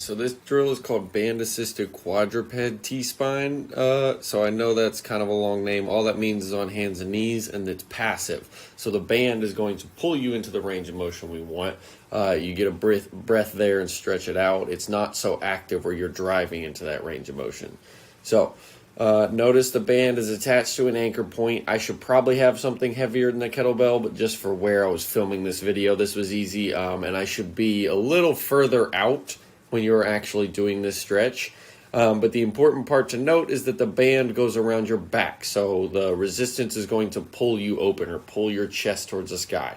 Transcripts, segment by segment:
So this drill is called band-assisted quadruped T-spine. So I know that's kind of a long name. All that means is on hands and knees, and it's passive. So the band is going to pull you into the range of motion we want. You get a breath there and stretch it out. It's not so active where you're driving into that range of motion. So notice the band is attached to an anchor point. I should probably have something heavier than the kettlebell, but just for where I was filming this video, this was easy. And I should be a little further out when you're actually doing this stretch. But the important part to note is that the band goes around your back, so the resistance is going to pull you open or pull your chest towards the sky.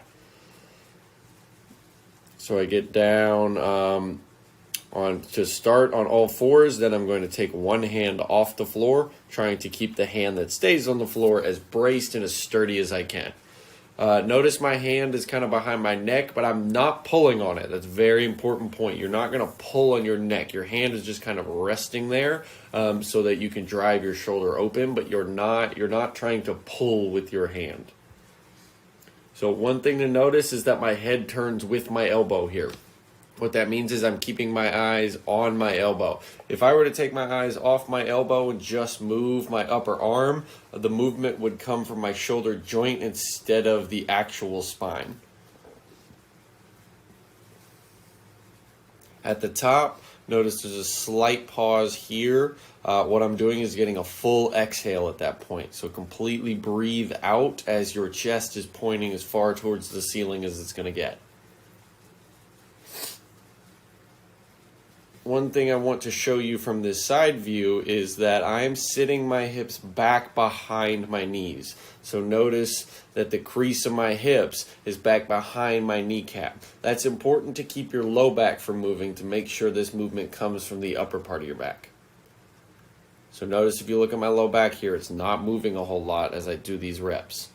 So I get down to start on all fours, then I'm going to take one hand off the floor, trying to keep the hand that stays on the floor as braced and as sturdy as I can. Notice my hand is kind of behind my neck, but I'm not pulling on it. That's a very important point. You're not going to pull on your neck. Your hand is just kind of resting there so that you can drive your shoulder open, but you're not trying to pull with your hand. So one thing to notice is that my head turns with my elbow here. What that means is I'm keeping my eyes on my elbow. If I were to take my eyes off my elbow and just move my upper arm, the movement would come from my shoulder joint instead of the actual spine. At the top, notice there's a slight pause here. What I'm doing is getting a full exhale at that point. So completely breathe out as your chest is pointing as far towards the ceiling as it's going to get. One thing I want to show you from this side view is that I'm sitting my hips back behind my knees. So notice that the crease of my hips is back behind my kneecap. That's important to keep your low back from moving, to make sure this movement comes from the upper part of your back. So notice if you look at my low back here, it's not moving a whole lot as I do these reps.